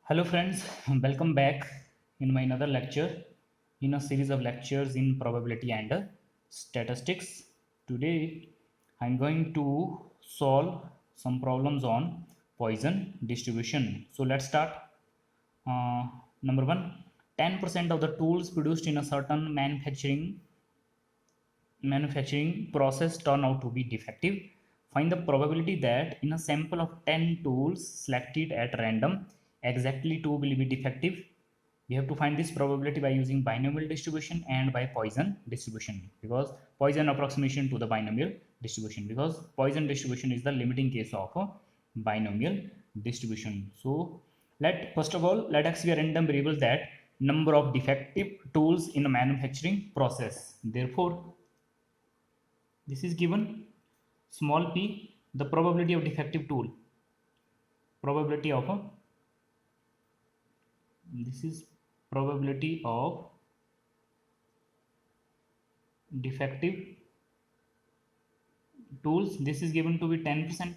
Hello friends, welcome back in my another lecture in a series of lectures in probability and statistics. Today I am going to solve some problems on Poisson distribution. So let's start. Uh, Number one, 10% of the tools produced in a certain manufacturing process turn out to be defective. Find the probability that in a sample of 10 tools selected at random, exactly 2 will be defective. We have to find this probability by using binomial distribution and by Poisson distribution, because Poisson approximation to the binomial distribution, because Poisson distribution is the limiting case of a binomial distribution. So let first of all let x be a random variable that number of defective tools in a manufacturing process. Therefore this is given small p, the probability of defective tool, probability of a, this is probability of defective tools. This is given to be 10%.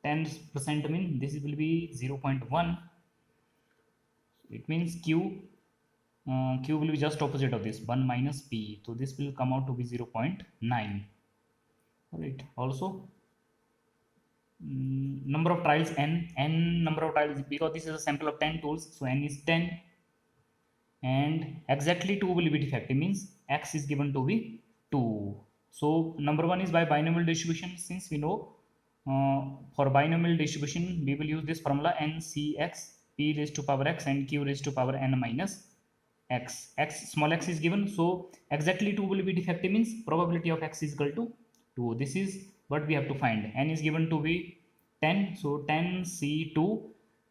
10% means this will be 0.1. It means q will be just opposite of this, 1 minus p, so this will come out to be 0.9. All right. Also number of trials, n number of trials, because this is a sample of 10 tools, so n is 10, and exactly 2 will be defective, means x is given to be 2. So number one is by binomial distribution. Since we know for binomial distribution we will use this formula, ncx p raised to power x and q raised to power n minus x. Small x is given, so exactly 2 will be defective, means probability of x is equal to 2. This is what we have to find. N is given to be 10, so 10 c2,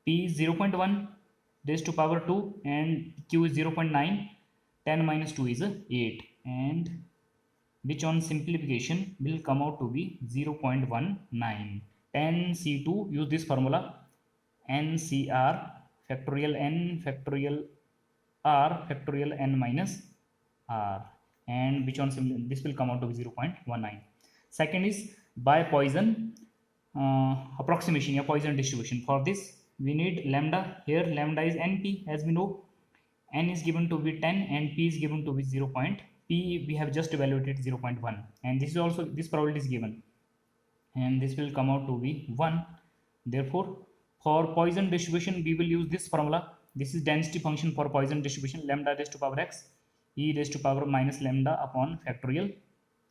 p is 0.1 raised to power 2 and q is 0.9. 10 minus 2 is 8, and which on simplification will come out to be 0.19. 10 c2, use this formula, ncr factorial n factorial r factorial n minus r, and which on this will come out to be 0.19. Second is by Poisson approximation, Poisson distribution. For this we need lambda. Here lambda is np, as we know n is given to be 10 and p is given to be 0. P we have just evaluated 0.1, and this is also, this probability is given, and this will come out to be 1. Therefore for Poisson distribution we will use this formula. This is density function for Poisson distribution, lambda raised to power x e raised to power minus lambda upon factorial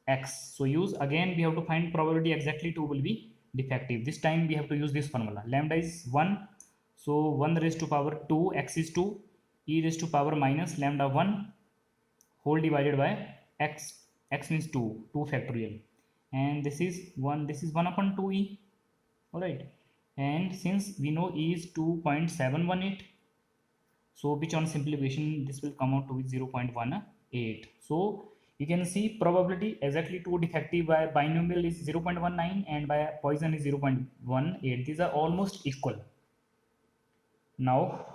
x. So use again, we have to find probability exactly 2 will be defective. This time we have to use this formula. Lambda is 1, so 1 raised to power 2, x is 2, e raised to power minus lambda 1 whole divided by x means 2 factorial, and this is 1 upon 2e. All right, and since we know e is 2.718, so which on simplification this will come out to be 0.18. So you can see probability exactly 2 defective by binomial is 0.19 and by Poisson is 0.18. These are almost equal. Now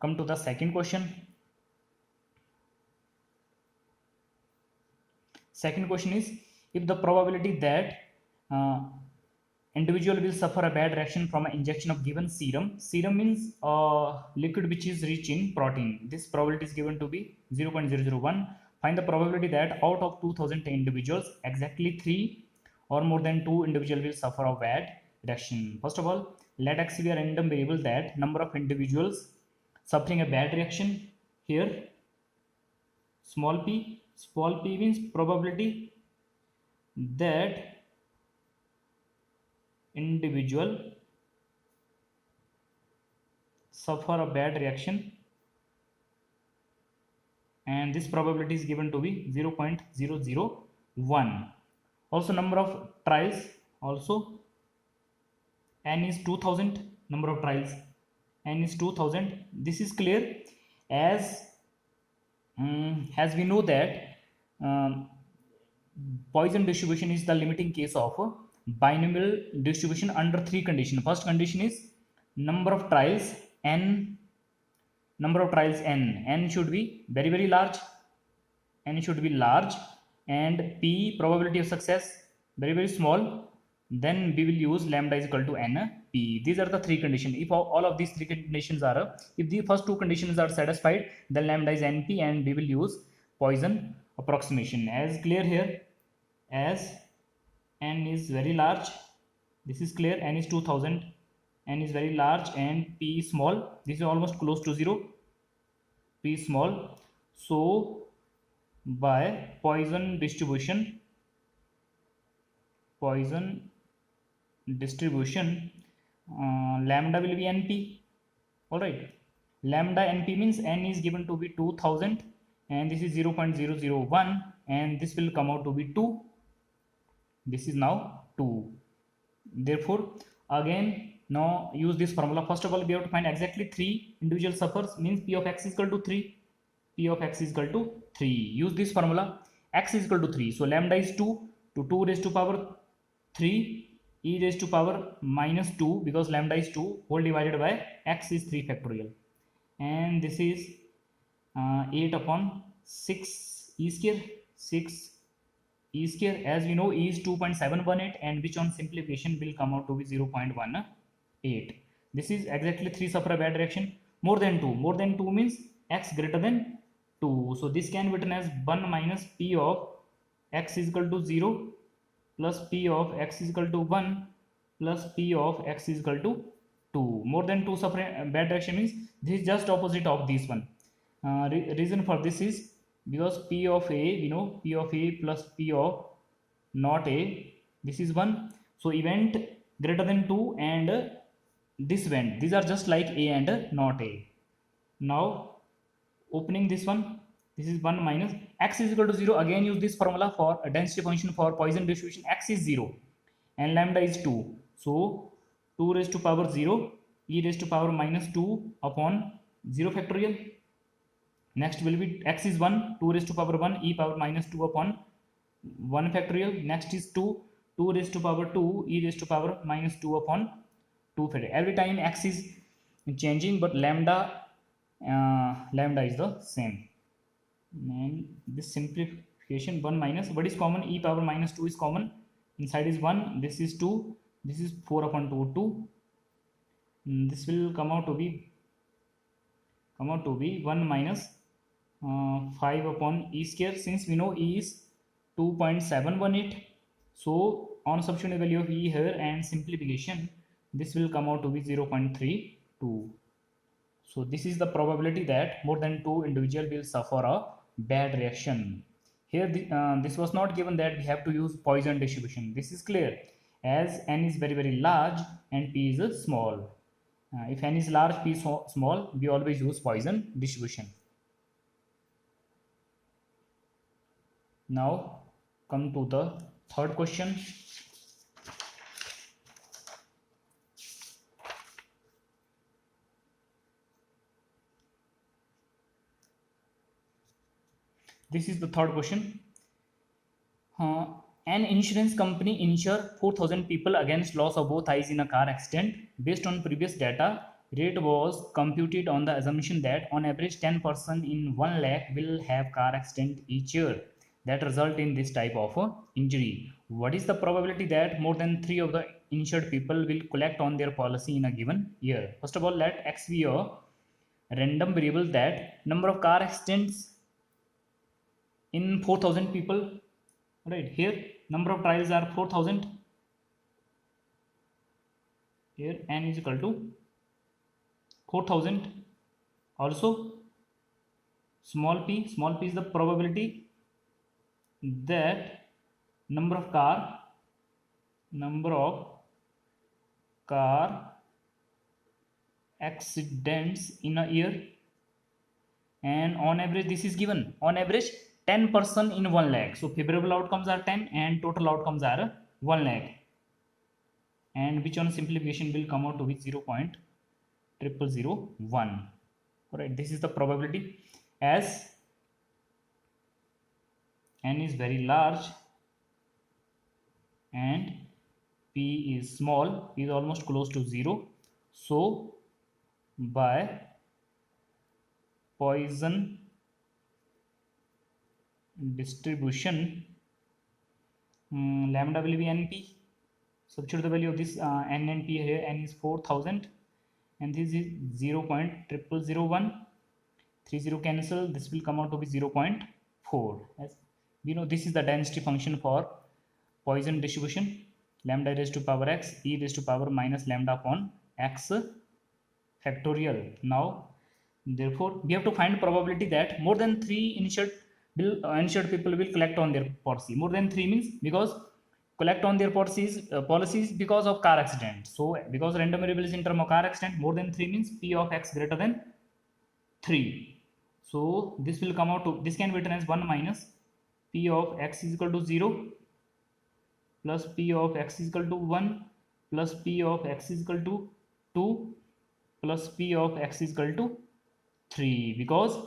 come to the second question. Second question is, if the probability that individual will suffer a bad reaction from an injection of given serum means liquid which is rich in protein, this probability is given to be 0.001. Find the probability that out of 2000 individuals, exactly 3 or more than 2 individuals will suffer a bad reaction. First of all, let x be a random variable that number of individuals suffering a bad reaction. Here small p means probability that individual suffer a bad reaction, and this probability is given to be 0.001. Also number of trials, also n is 2000, number of trials n is 2000. This is clear as we know that Poisson distribution is the limiting case of binomial distribution under 3 conditions. First condition is number of trials n, n should be very large, n should be large, and p probability of success very small. then we will use lambda is equal to NP. These are the three conditions. If all of these three conditions are, if the first two conditions are satisfied, then lambda is NP and we will use Poisson approximation. As clear here, as n is very large, this is clear, n is 2000, n is very large and p is small, this is almost close to 0, p is small. So by Poisson distribution, lambda will be NP. All right, lambda NP means n is given to be 2000 and this is 0.001 and this will come out to be 2. This is now 2. Therefore, again, now use this formula. First of all, we have to find exactly 3 individual suffers, means p of x is equal to 3. P of x is equal to 3. Use this formula. X is equal to 3. So lambda is 2 to 2 raised to power 3 e raised to power minus 2, because lambda is 2 whole divided by x is 3 factorial. And this is 8 upon 6 e square, 6 e square. As we know, e is 2.718 and which on simplification will come out to be 0.18. This is exactly 3 suffer a bad direction. More than 2 means x greater than 2. So this can be written as 1 minus p of x is equal to 0 plus p of x is equal to 1 plus p of x is equal to 2. More than 2 suffer a bad direction means this is just opposite of this one. Reason for this is because p of a, we know p of a plus p of not a, this is 1. So event greater than 2 and this event, these are just like a and not a. Now opening this one, this is 1 minus x is equal to 0. Again use this formula for a density function for Poisson distribution. X is 0 and lambda is 2. So 2 raised to power 0 e raised to power minus 2 upon 0 factorial. Next will be x is 1, 2 raised to power 1 e power minus 2 upon 1 factorial. Next is 2, 2 raised to power 2 e raised to power minus 2 upon 2 factorial. Every time x is changing but lambda is the same. And this simplification 1 minus, what is common? E power minus 2 is common. Inside is 1, this is 2, this is 4 upon 2, 2. This will come out to be 1 minus 5 upon e square. Since we know e is 2.718, so on substituting value of e here and simplification, this will come out to be 0.32. So this is the probability that more than 2 individual will suffer a bad reaction. Here this was not given that we have to use Poisson distribution. This is clear, as n is very large and p is small. If n is large, p is small, we always use Poisson distribution. Now come to the third question. This is the third question. An insurance company insure 4,000 people against loss of both eyes in a car accident. Based on previous data, rate was computed on the assumption that on average 10 person in 1 lakh will have car accident each year that result in this type of injury. What is the probability that more than 3 of the insured people will collect on their policy in a given year? First of all, let x be a random variable, that number of car accidents in 4,000 people. Right, here number of trials are 4,000. Here n is equal to 4,000. Also small p is the probability that number of car accidents in a year, and on average this is given, on average 10 person in 1 lakh. So favorable outcomes are 10 and total outcomes are 1 lakh, and which on simplification will come out to be 0.0001. Alright, this is the probability, as n is very large and p is small, p is almost close to 0. So by Poisson distribution, lambda will be NP Substitute the value of this n and p here. N is 4000 and this is 0.0001. 30 cancel, this will come out to be 0.4. As we know, this is the density function for Poisson distribution, lambda raised to power x e raised to power minus lambda upon x factorial. Now therefore we have to find probability that more than 3 insured people will collect on their policy. More than 3 means because collect on their policies because of car accident. So because random variable is in term of car accident, more than 3 means p of x greater than 3. So this will come out to, this can be written as 1 minus p of x is equal to 0 plus p of x is equal to 1 plus p of x is equal to 2 plus p of x is equal to 3, because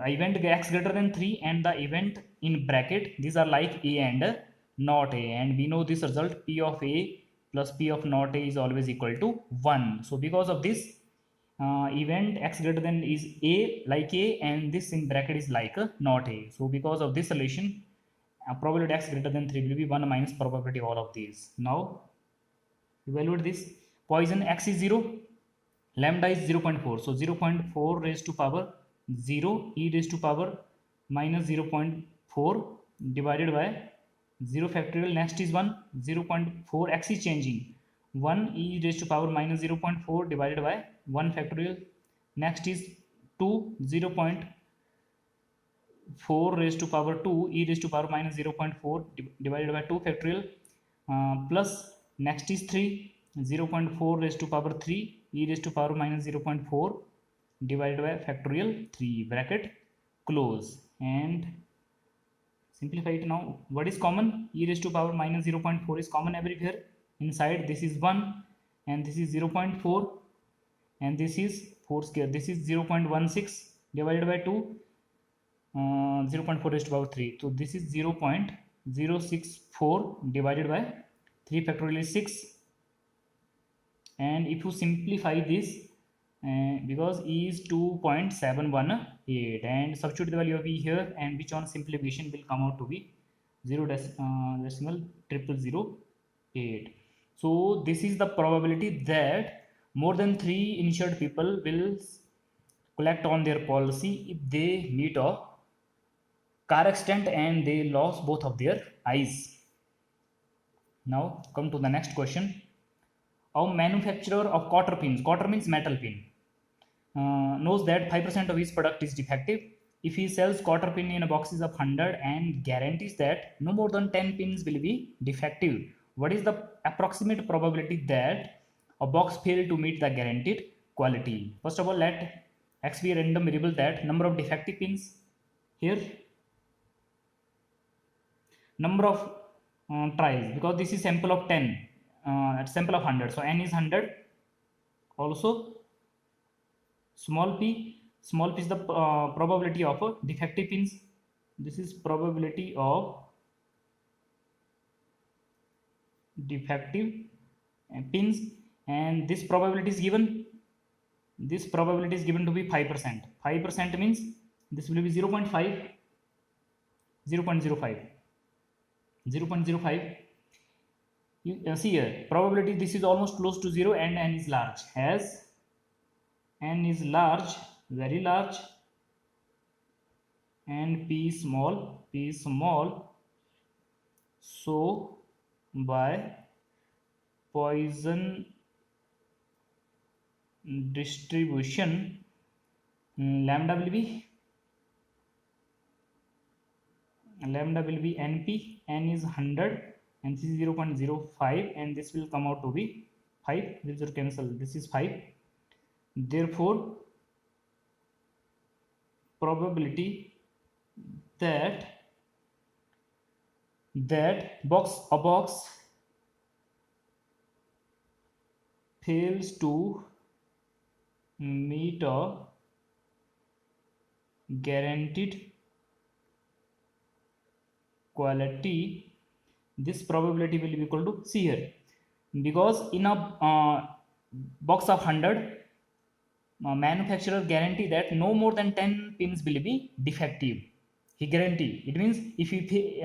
event x greater than 3 and the event in bracket, these are like a and not a, and we know this result p of a plus p of not a is always equal to 1. So because of this, event x greater than is a like a and this in bracket is like not a. So because of this solution, probability x greater than 3 will be 1 minus probability all of these. Now evaluate this. Poisson x is 0, lambda is 0.4, so 0.4 raised to power 0 e raised to power minus 0.4 divided by 0 factorial. Next is 1, 0.4, x is changing, 1 e raised to power minus 0.4 divided by 1 factorial. Next is 2, 0.4 raised to power 2 e raised to power minus 0.4 divided by 2 factorial, plus next is 3, 0.4 raised to power 3 e raised to power minus 0.4 divided by factorial 3, bracket close, and simplify it. Now what is common? E raised to power minus 0.4 is common everywhere. Inside this is 1 and this is 0.4 and this is 4 square. This is 0.16 divided by 2, 0.4 raised to power 3. So this is 0.064 divided by 3 factorial is 6. And if you simplify this, because e is 2.718 and substitute the value of e here, and which on simplification will come out to be 0.0008. So this is the probability that more than 3 insured people will collect on their policy if they meet a car accident and they lost both of their eyes. Now come to the next question. A manufacturer of cotter pins, cotter means metal pin, knows that 5% of his product is defective. If he sells cotter pin in boxes of 100 and guarantees that no more than 10 pins will be defective, what is the approximate probability that a box failed to meet the guaranteed quality? First of all, let x be a random variable, that number of defective pins here, number of trials, because this is sample of 10, sample of 100, so n is 100. Also small p is the probability of defective pins. This is probability of defective pins, and this probability is given. This probability is given to be 5%. 5% means this will be 0.5, 0.05, 0.05. You see here probability, this is almost close to 0 and n is large. As n is large, very large, and p is small, so by Poisson distribution, lambda will be np, n is 100 and this is 0.05 and this will come out to be 5. This will cancel, this is 5. Therefore probability that a box fails to meet a guaranteed quality, this probability will be equal to, see here, because in a box of 100, manufacturer guarantee that no more than 10 pins will be defective. He guarantee, it means if he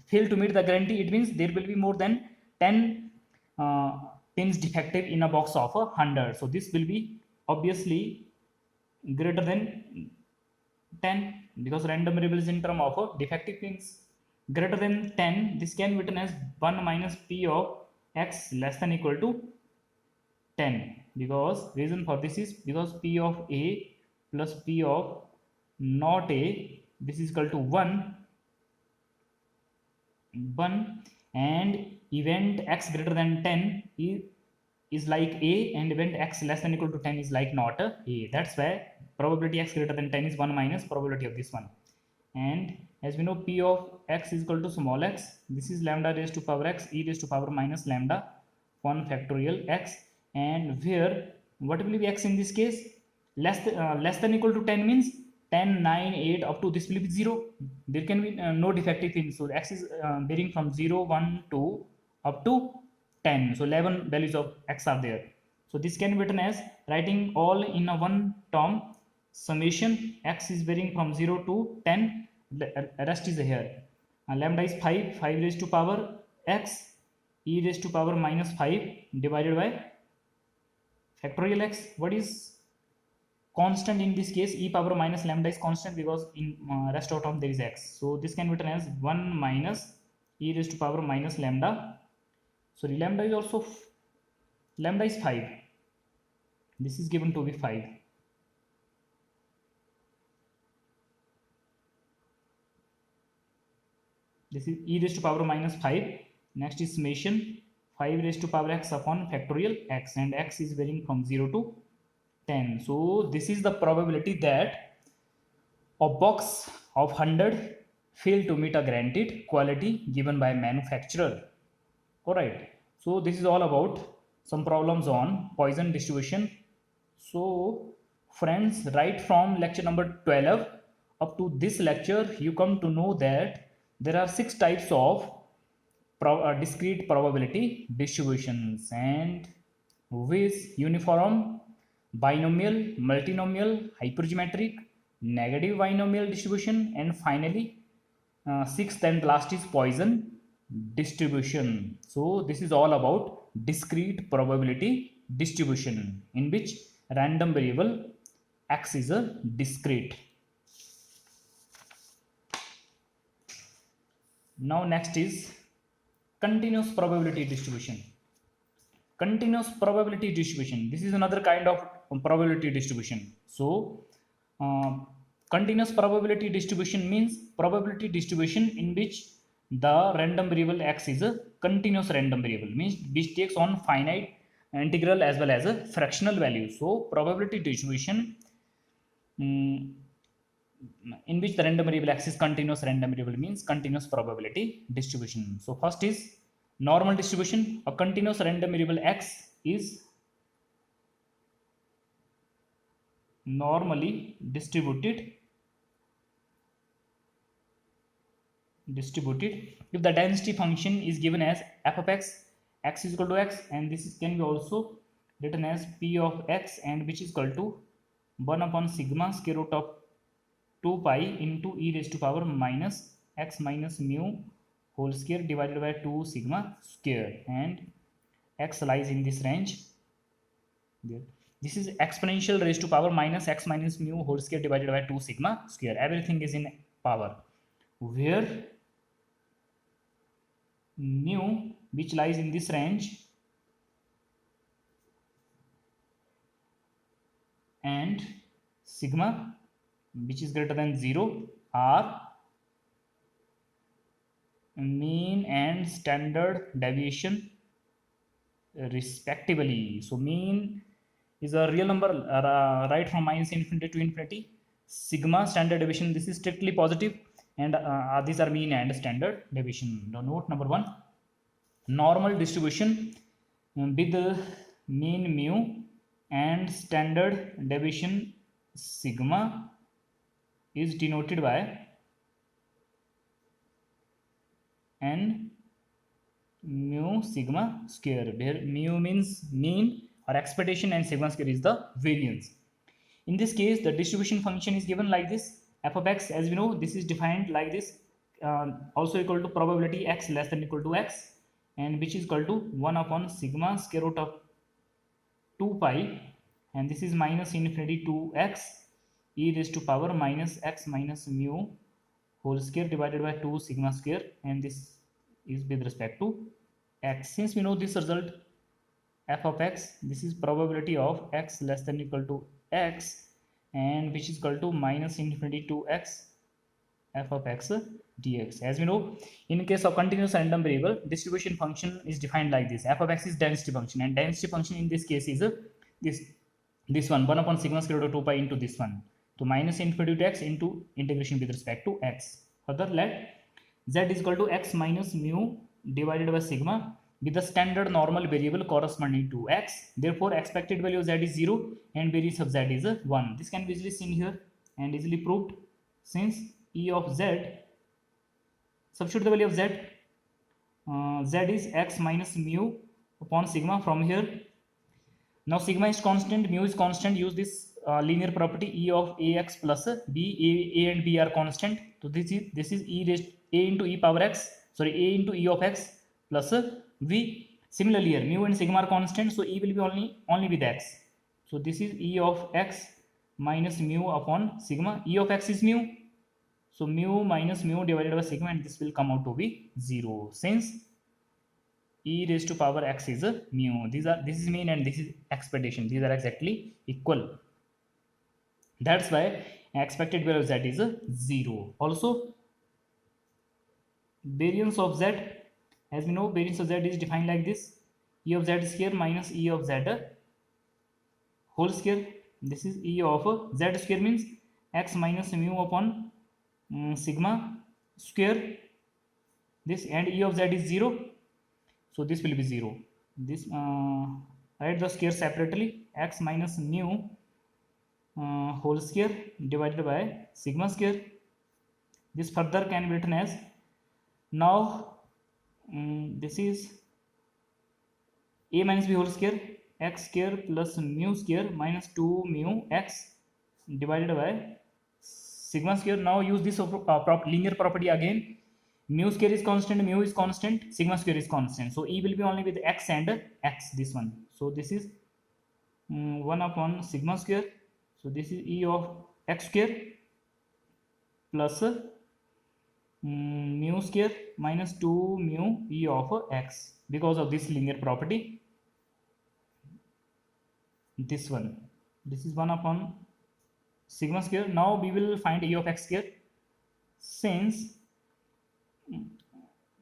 fail to meet the guarantee, it means there will be more than 10 pins defective in a box of 100. So this will be obviously greater than 10 because random variable is in term of defective pins. Greater than 10, this can be written as 1 minus p of x less than equal to 10, because reason for this is because p of a plus p of not a, this is equal to 1, and event x greater than 10 is like a, and event x less than equal to 10 is like not a. That's why probability x greater than 10 is 1 minus probability of this one. And as we know, p of x is equal to small x, this is lambda raised to power x e raised to power minus lambda 1 factorial x, and where what will be x in this case? Less than equal to 10 means 10, 9, 8 up to this will be 0. There can be no defective pin. So x is varying from 0, 1, 2 up to 10. So 11 values of x are there. So this can be written as writing all in a one term, summation x is varying from 0 to 10. The rest is here. Lambda is 5 raised to power x e raised to power minus 5 divided by factorial x. What is constant in this case? E power minus lambda is constant because in rest of term there is x. So this can be written as 1 minus e raised to power minus lambda. So lambda is also lambda is 5. This is given to be 5. This is e raised to power minus 5. Next is summation 5 raised to power x upon factorial x, and x is varying from 0 to 10. So this is the probability that a box of 100 fail to meet a granted quality given by manufacturer. Alright, so this is all about some problems on Poisson distribution. So friends, right from lecture number 12 up to this lecture, you come to know that there are 6 types of discrete probability distributions, and with uniform, binomial, multinomial, hypergeometric, negative binomial distribution, and finally sixth and last is Poisson distribution. So this is all about discrete probability distribution in which random variable x is a discrete. Now next is continuous probability distribution. Continuous probability distribution, this is another kind of probability distribution. So continuous probability distribution means probability distribution in which the random variable x is a continuous random variable, means which takes on finite, integral as well as a fractional value. So probability distribution in which the random variable x is continuous random variable means continuous probability distribution. So first is normal distribution. A continuous random variable x is normally distributed if the density function is given as f of x, x is equal to x, and this can be also written as p of x, and which is equal to 1 upon sigma square root of 2 pi into e raised to power minus x minus mu whole square divided by 2 sigma square, and x lies in this range. This is exponential raised to power minus x minus mu whole square divided by 2 sigma square. Everything is in power, where mu, which lies in this range, and sigma, which is greater than 0, are mean and standard deviation respectively. So mean is a real number right from minus infinity to infinity. Sigma, standard deviation, this is strictly positive, and these are mean and standard deviation. Now note number 1, normal distribution with mean mu and standard deviation sigma is denoted by n mu sigma square, where mu means mean or expectation and sigma square is the variance. In this case, the distribution function is given like this. F of x, as we know, this is defined like this, also equal to probability x less than equal to x, and which is equal to 1 upon sigma square root of 2 pi, and this is minus infinity to x e raised to power minus x minus mu whole square divided by 2 sigma square, and this is with respect to x. Since we know this result f of x, this is probability of x less than equal to x, and which is equal to minus infinity to x f of x dx. As we know, in case of continuous random variable, distribution function is defined like this. F of x is density function, and density function in this case is this one 1 upon sigma square root of 2 pi into this one, to minus infinity to x into integration with respect to x. Further, let z is equal to x minus mu divided by sigma with the standard normal variable corresponding to x. Therefore, expected value of z is 0 and variance of z is 1. This can be easily seen here and easily proved, since e of z, substitute the value of z, z is x minus mu upon sigma from here. Now sigma is constant, mu is constant. Use this linear property e of ax plus b. A and b are constant, so this is e raised a into e power x, sorry, a into e of x plus v. Similarly here mu and sigma are constant, so e will be only with x, so this is e of x minus mu upon sigma. E of x is mu, so mu minus mu divided by sigma, and this will come out to be 0, since e raised to power x is mu. This is mean and this is expectation, these are exactly equal. That's why expected value of z is 0. Also, variance of z, as we know, variance of z is defined like this: e of z square minus e of z whole square. This is e of z square means x minus mu upon sigma square, this, and e of z is 0, so this will be 0. This write the square separately: x minus mu whole square divided by sigma square. This further can be written as, now this is a minus b whole square, x square plus mu square minus 2 mu x divided by sigma square. Now use this linear property again. Mu square is constant, mu is constant, sigma square is constant, so e will be only with x and x, this one. So this is 1 upon sigma square, so this is e of x square plus mu square minus 2 mu e of x, because of this linear property. This one, this is 1 upon sigma square. Now we will find e of x square, since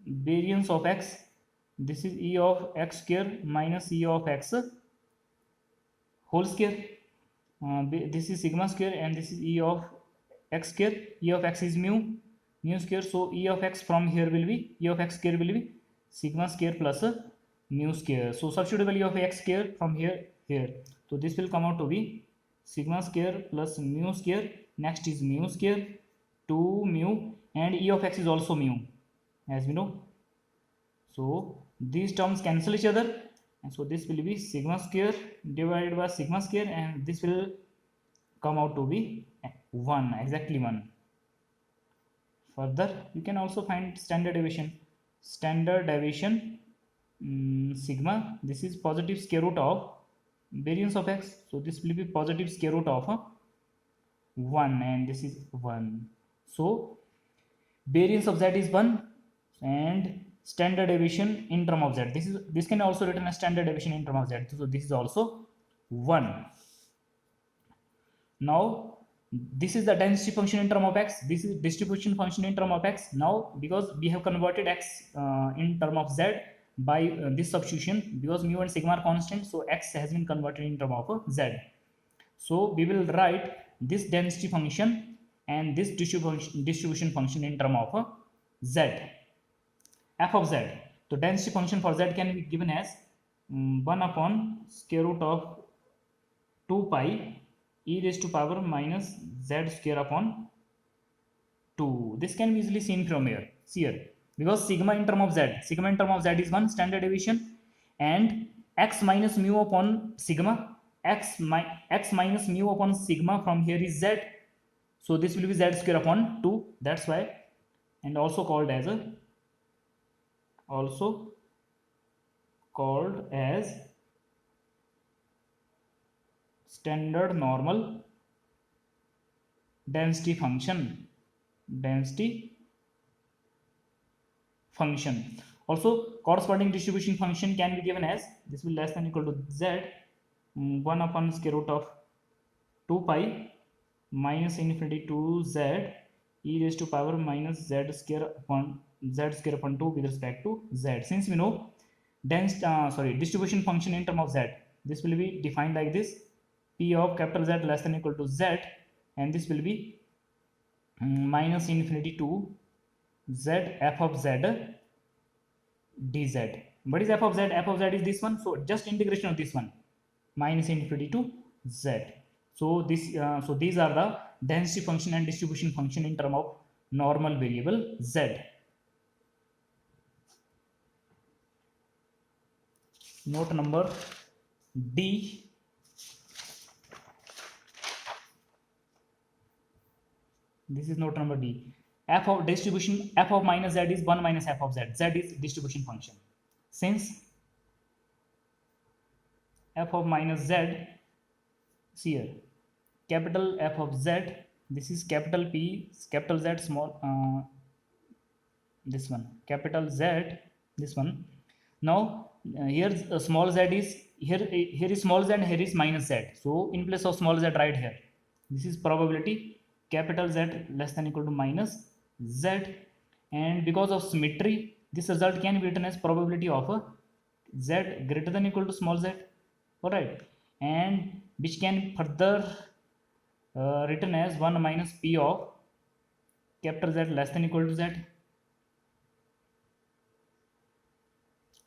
variance of x, this is e of x square minus e of x whole square. This is sigma square and this is e of x square. E of x is mu square, so e of x from here will be, e of x square will be sigma square plus mu square. So substitute value of x square from here, so this will come out to be sigma square plus mu square. Next is mu square 2 mu, and e of x is also mu, as we know, so these terms cancel each other, and so this will be sigma square divided by sigma square, and this will come out to be 1, exactly 1. Further, you can also find standard deviation. Sigma, this is positive square root of variance of x, so this will be positive square root of 1, and this is 1. So variance of z is 1, and standard deviation in term of z, this can also written as standard deviation in term of z, so this is also 1. Now this is the density function in term of x, this is distribution function in term of x. Now because we have converted x in term of z by this substitution, because mu and sigma are constant, so x has been converted in term of z. So we will write this density function and this distribution function in term of z, f of z. So density function for z can be given as 1 upon square root of 2 pi e raised to power minus z square upon 2. This can be easily seen from here. See here, because sigma in term of z is 1 standard deviation, and x minus mu upon sigma, x minus mu upon sigma from here is z, so this will be z square upon 2. That's why, and also called as called as standard normal density function. Also, corresponding distribution function can be given as this will less than equal to z 1 upon square root of 2 pi minus infinity to z e raised to power minus z square upon 2 with respect to z. Since we know distribution function in term of z, this will be defined like this: p of capital Z less than equal to z, and this will be minus infinity to z f of z dz. What is f of z? F of z is this one, so just integration of this one, minus infinity to z. So these are the density function and distribution function in term of normal variable z. Note number D. This is note number D. F of distribution, f of minus z is 1 minus f of z. Z is distribution function. Since f of minus z, see here, capital F of z, this is capital P, capital Z, small this one, capital Z, this one. Now here small z is here is small z and here is minus z. So in place of small z, write here this is probability capital Z less than equal to minus z, and because of symmetry this result can be written as probability of a z greater than equal to small z. All right, and which can further written as 1 minus p of capital Z less than equal to z.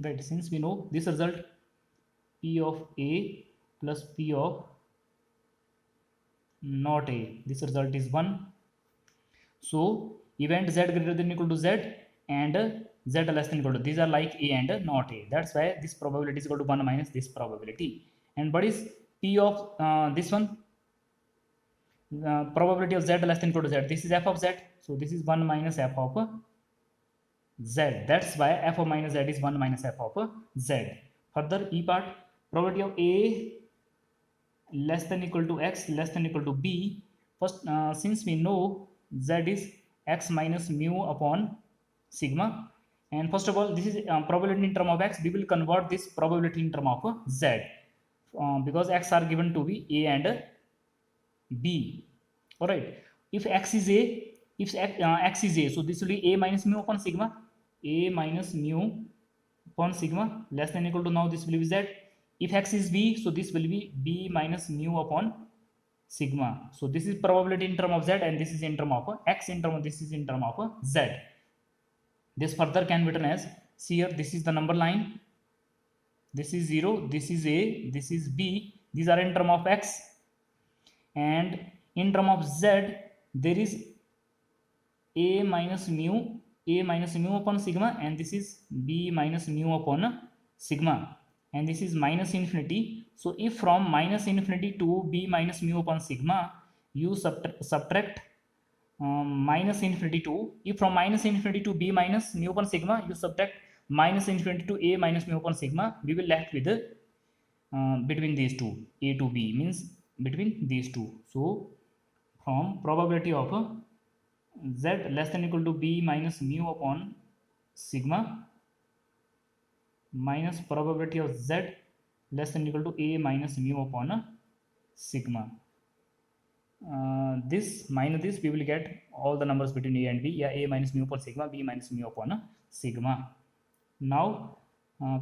Right, since we know this result p of a plus p of not a, this result is 1. So event z greater than equal to z and z less than equal to, these are like a and not a. That's why this probability is equal to 1 minus this probability. And what is p of this one? Probability of z less than equal to z. This is f of z. So this is 1 minus f of z. That's why f of minus z is 1 minus f of z. Further, e part, probability of a less than equal to x less than equal to b. First, since we know z is x minus mu upon sigma, and first of all this is probability in term of x, we will convert this probability in term of z because x are given to be a and b. All right, if x is a, x is a, so this will be a minus mu upon sigma, a minus mu upon sigma less than equal to, now this will be z. If x is b, so this will be b minus mu upon sigma. So this is probability in term of z, and this is in term of x, in term of this is in term of z. This further can be written as, see here, this is the number line, this is 0, this is a, this is b, these are in term of x, and in term of z there is a minus mu upon sigma, and this is b minus mu upon sigma, and this is minus infinity. So if from minus infinity to b minus mu upon sigma you subtract minus infinity to, if from minus infinity to b minus mu upon sigma you subtract minus infinity to a minus mu upon sigma, we will left with between these two, a to b means between these two. So from probability of z less than equal to b minus mu upon sigma minus probability of z less than equal to a minus mu upon sigma. This minus this, we will get all the numbers between a and b. Yeah, a minus mu upon sigma, b minus mu upon sigma. Now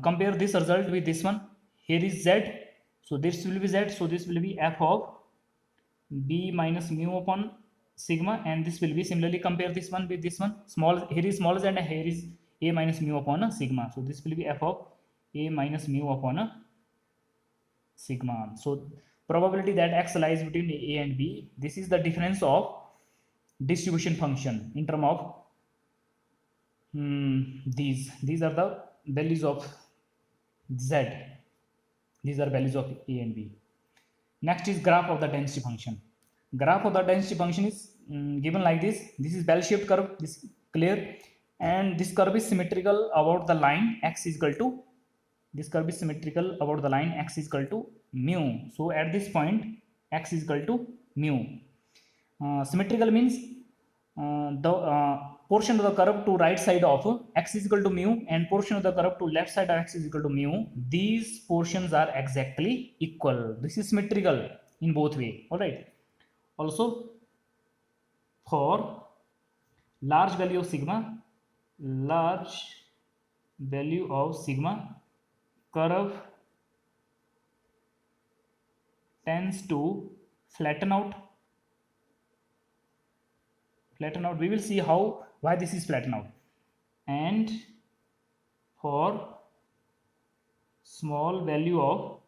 compare this result with this one. Here is z, so this will be z, so this will be f of b minus mu upon sigma, and this will be similarly, compare this one with this one. Small, here is small z and here is a minus mu upon sigma, so this will be f of a minus mu upon sigma. So probability that x lies between a and b, this is the difference of distribution function in term of these are the values of z, these are values of a and b. Next is graph of the density function. Graph of the density function is given like this. This is bell shaped curve, this clear, and this curve is symmetrical about the line x is equal to this curve is symmetrical about the line x is equal to mu. So at this point x is equal to mu. Symmetrical means the portion of the curve to right side of x is equal to mu and portion of the curve to left side of x is equal to mu. These portions are exactly equal. This is symmetrical in both way. All right. Also, for large value of sigma, curve tends to flatten out. We will see why this is flatten out. And for small value of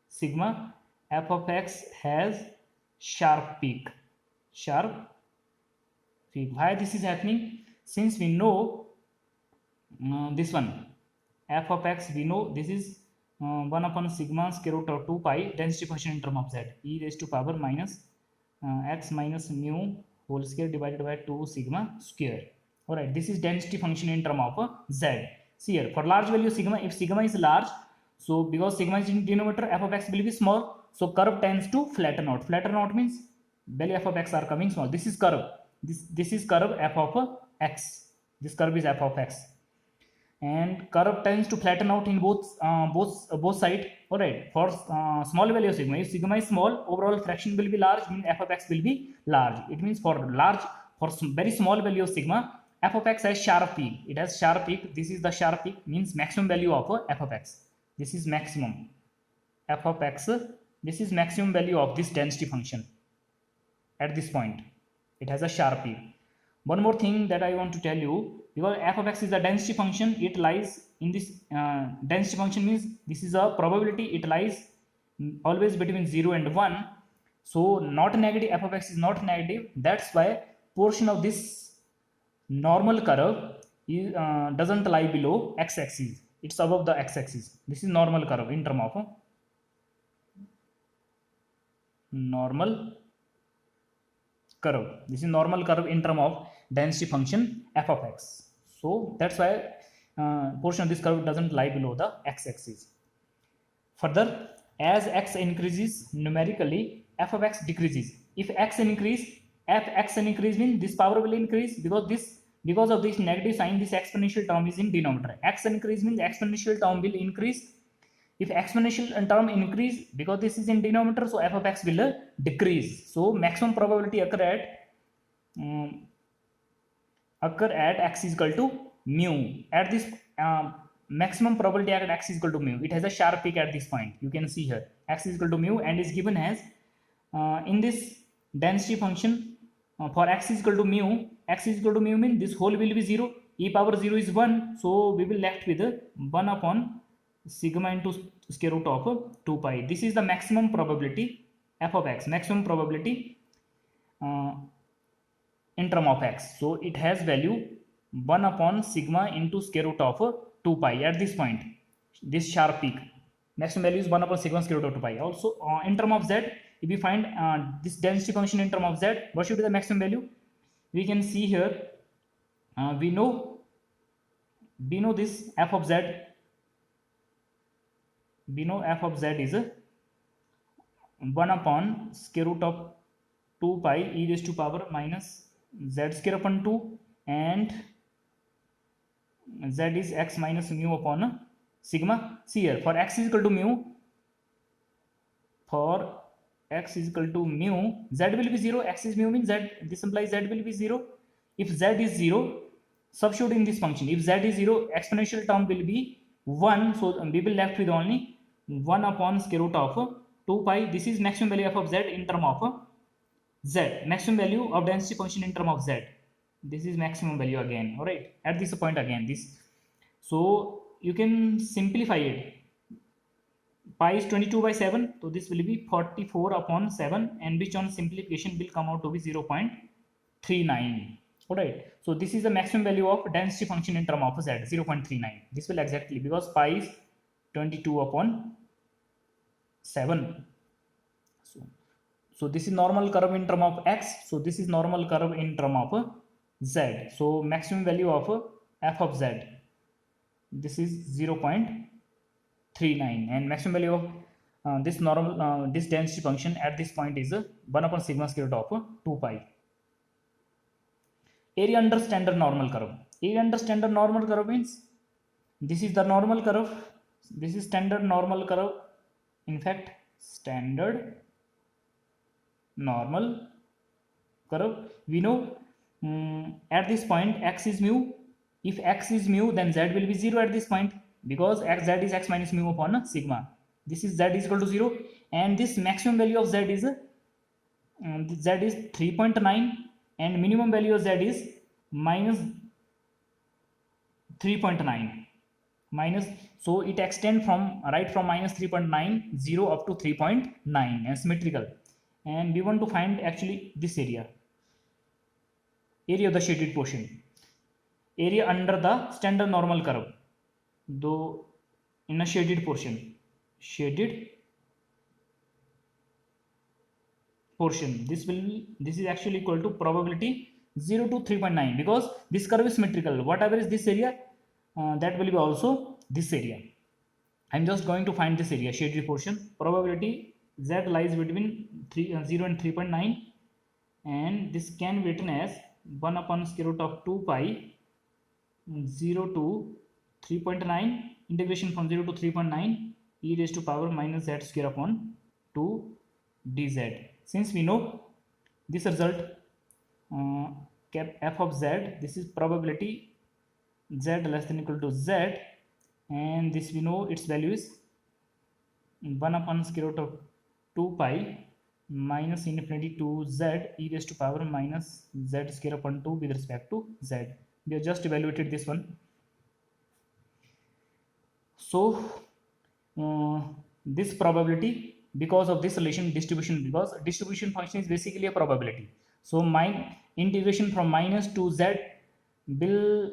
sigma, f of x has sharp peak. Why this is happening? Since we know this one, f of x, we know this is 1 upon sigma square root of 2 pi density function in term of z, e raised to power minus x minus mu whole square divided by 2 sigma square. All right, this is density function in term of z. See here, for large value sigma, if sigma is large, so because sigma is in denominator, f of x will be small, so curve tends to flatten out. Flatten out means value f of x are coming small. This is curve. This is curve f of x. This curve is f of x, and curve tends to flatten out in both sides. All right. For small value of sigma, if sigma is small, overall fraction will be large, means f of x will be large. It means for very small value of sigma, f of x has sharp peak. It has sharp peak. This is the sharp peak, means maximum value of f of x. This is maximum f of x. This is maximum value of this density function at this point. It has a sharp peak. One more thing that I want to tell you, because f of x is a density function, it lies in this density function, means this is a probability, it lies always between 0 and 1. So not negative, f of x is not negative. That's why portion of this normal curve is, doesn't lie below x-axis. It's above the x-axis. This is normal curve in term of normal curve. This is normal curve in term of density function f of x. So that's why portion of this curve doesn't lie below the x-axis. Further, as x increases numerically, f of x decreases. If x increase, f(x) increase means this power will increase, because of this negative sign, this exponential term is in denominator. X increase means exponential term will increase. If exponential term increase, because this is in denominator, so f of x will decrease. So maximum probability occur at x is equal to mu. At this maximum probability at x is equal to mu. It has a sharp peak at this point. You can see here x is equal to mu, and is given as in this density function for x is equal to mu. X is equal to mu means this whole will be 0. E power 0 is 1. So we will left with 1 upon sigma into square root of 2 pi. This is the maximum probability f of x, maximum probability in term of x. So it has value 1 upon sigma into square root of 2 pi at this point. This sharp peak, maximum value is 1 upon sigma square root of 2 pi. Also in term of z, if we find this density function in term of z, what should be the maximum value? We can see here, we know this f of z. We know f of z is 1 upon square root of 2 pi e raised to power minus z square upon 2, and z is x minus mu upon sigma. See here, for x is equal to mu, z will be 0. X is mu means z, this implies z will be 0. If z is 0, substitute in this function. If z is 0, exponential term will be 1. So we will left with only 1 upon square root of 2 pi. This is maximum value f of z in term of z. Maximum value of density function in term of z. This is maximum value again. All right. At this point again this. So you can simplify it. Pi is 22 by 7. So this will be 44 upon 7, and which on simplification will come out to be 0.39. All right. So this is the maximum value of density function in term of z, 0.39. This will exactly, because pi is 22 upon 7. So this is normal curve in term of x. So this is normal curve in term of z. So maximum value of f of z, this is 0.39. 0.39, and maximum value of this normal this density function at this point is 1 upon sigma square root of 2 pi. Area under standard normal curve. Area under standard normal curve means this is the normal curve, this is standard normal curve. In fact, standard normal curve, we know at this point x is mu. If x is mu, then z will be 0 at this point, because z is x minus mu upon sigma. This is z is equal to 0, and this maximum value of z is 3.9, and minimum value of z is minus 3.9 minus, so it extends from right from minus 3.9 0 up to 3.9 and symmetrical. And we want to find actually this area of the shaded portion, area under the standard normal curve, though in a shaded portion, this is actually equal to probability 0 to 3.9, because this curve is symmetrical. Whatever is this area, that will be also this area. I'm just going to find this area, shaded portion. Probability z lies between 0 and 3.9, and this can be written as 1 upon square root of 2 pi 0 to 3.9 integration from 0 to 3.9 e raised to power minus z square upon 2 dz. Since we know this result, cap f of z, this is probability z less than equal to z, and this we know its value is 1 upon square root of 2 pi minus infinity to z e raised to power minus z square upon 2 with respect to z. We have just evaluated this one. So this probability, because of this relation distribution, because distribution function is basically a probability, so my integration from minus to z will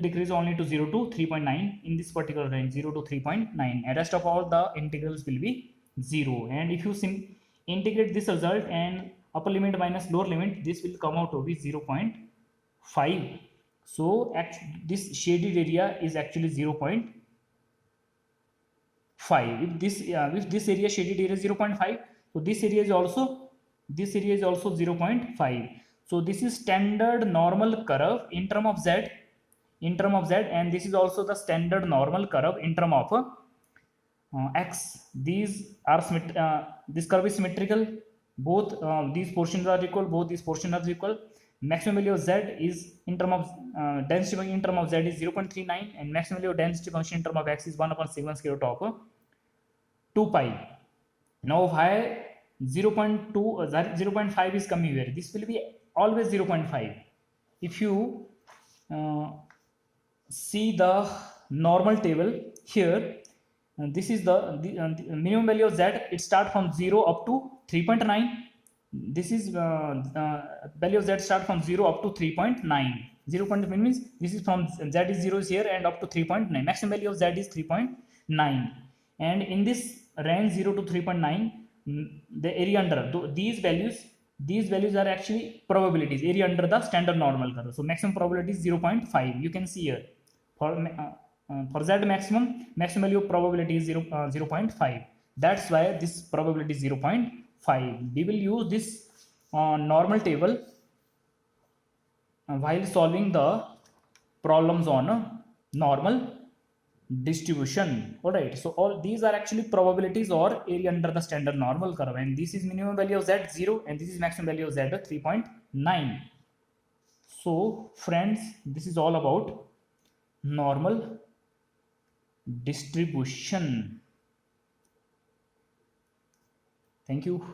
decrease only to 0 to 3.9 in this particular range, 0 to 3.9, and rest of all the integrals will be 0. And if you integrate this result and upper limit minus lower limit, this will come out to be 0.5. so this shaded area is actually 0.5. If this area shaded area is 0.5, so this area is also 0.5. so this is standard normal curve in term of z, and this is also the standard normal curve in term of x. These are this curve is symmetrical, both these portions are equal, maximum value of z is in term of density function in term of z is 0.39, and maximum value of density function in term of x is 1 upon sigma square root of 2 pi. Now why 0.5 is coming here? This will be always 0.5. If you see the normal table here, this is the minimum value of z. It starts from 0 up to 3.9. This is value of z start from 0 up to 3.9. 0.9 means this is from z is 0 is here and up to 3.9. Maximum value of z is 3.9, and in this range 0 to 3.9, the area under these values are actually probabilities, area under the standard normal curve. So maximum probability is 0.5. You can see here for z maximum value of probability is 0.5. That's why this probability is 0.5. We will use this normal table while solving the problems on normal distribution. All right, so all these are actually probabilities or area under the standard normal curve, and this is minimum value of z 0, and this is maximum value of z 3.9. so friends, this is all about normal distribution. Thank you.